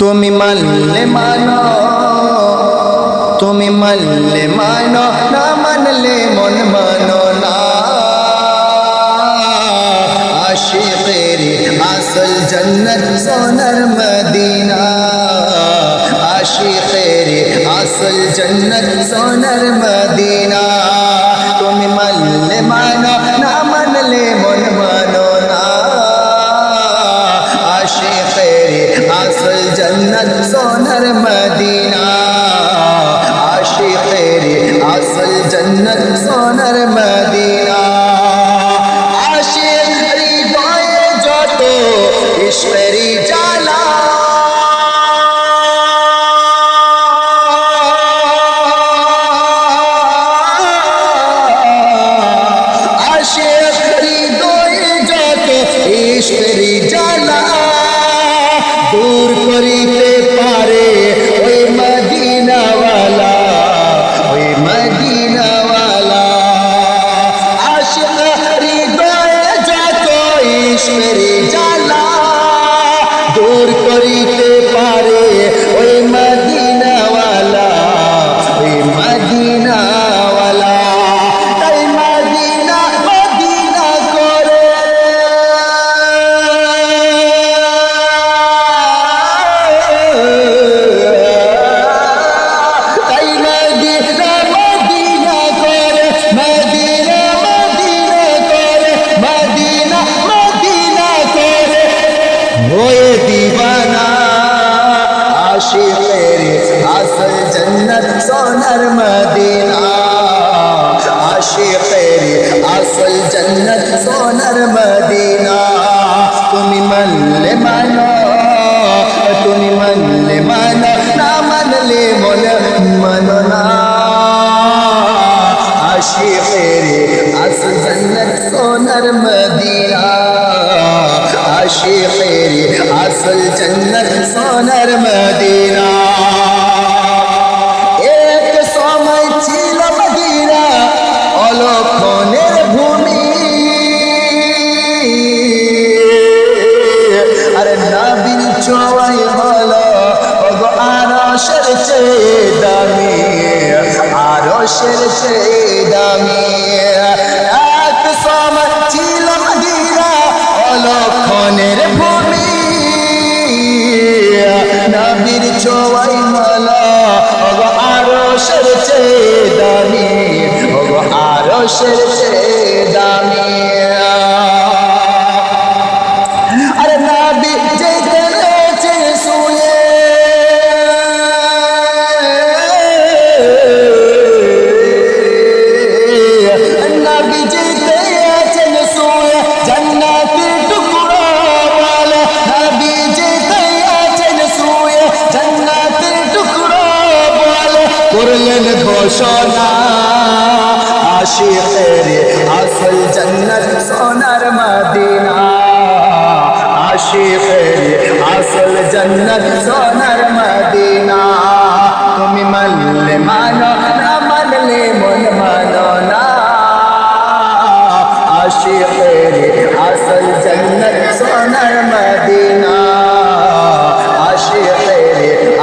তুমি মানলে মানো, তুমি মানলে মানো, না মানলে মন মানো না। আশিকের আসল জন্নত সোনার মদিনা, আশিকের আসল জন্নত সোনার মদিনা। তুমি মানলে মানো, না মানলে মন মানো না। আশিকের আসল জন্নত সোনার মদিনা, আশিকের আসল জন্নত সোনার মদিনা। আশিক হৃদয়ে যত ইশকেরি জ্বালা, আশিক হৃদয়ে যত ইশকেরি জ্বালা দূর করিতে পারে ওই মদিনাওয়ালা, ওই মদিনাওয়ালা। আশিক হৃদয়ে যত ইশকেরি জ্বালা দূর করিতে পারে ওই মদিনাওয়ালা, ওই মদিনাওয়ালা। তাই মদিনা মদিনা করে होए दीवाना। आशिक़ेर असल जन्नत सोनार मदीना, आशिक़ेर असल जन्नत सोनार मदीना। तुमी मानले मानो, तुमी मानले मानो, ना मानले मन मानो ना। आशिक़ेर असल जन्नत सोनार मदीना, आशिक़ेर আসল জন্নত সোনার মদিনা। এক সময় ছিল মদিনা অলক্ষণের ভূমি, আর নবীর ছোঁয়ায় হলো ওগো আরশের চেয়ে দামি, আরশের চেয়ে দামি। এক সময় ছিল মদিনা অলক্ষণের ভূমি, নবীর ছোঁয়ায় মালা ওগো আরশের চেয়ে দামি, ওগো আরশের চেয়ে দামি। আরে নবী যেতে রয়েছে শুয়ে, নবী যেতে আছেন শুয়ে জান্নাতের টুকরো বলে, নবী যেতে আছেন শুয়ে জান্নাতের টুকরো বলে, করলেন ঘোষণা আশিকের আসল জন্নত সোনার মদিনা, আশিকের আসল জন্নত সোনার মদিনা। তুমি মানলে মানো, না মানলে মন মানো না। আশিকের আসল জন্নত সোনার মদিনা, আশিকের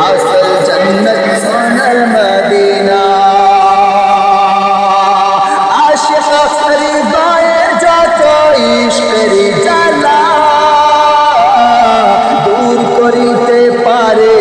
আসল জন্নত সোনার মদিনা। আশিক হৃদয়ে যত ইশকেরি জ্বালা দূর করিতে পারে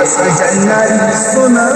আছে জান্নাত সোনা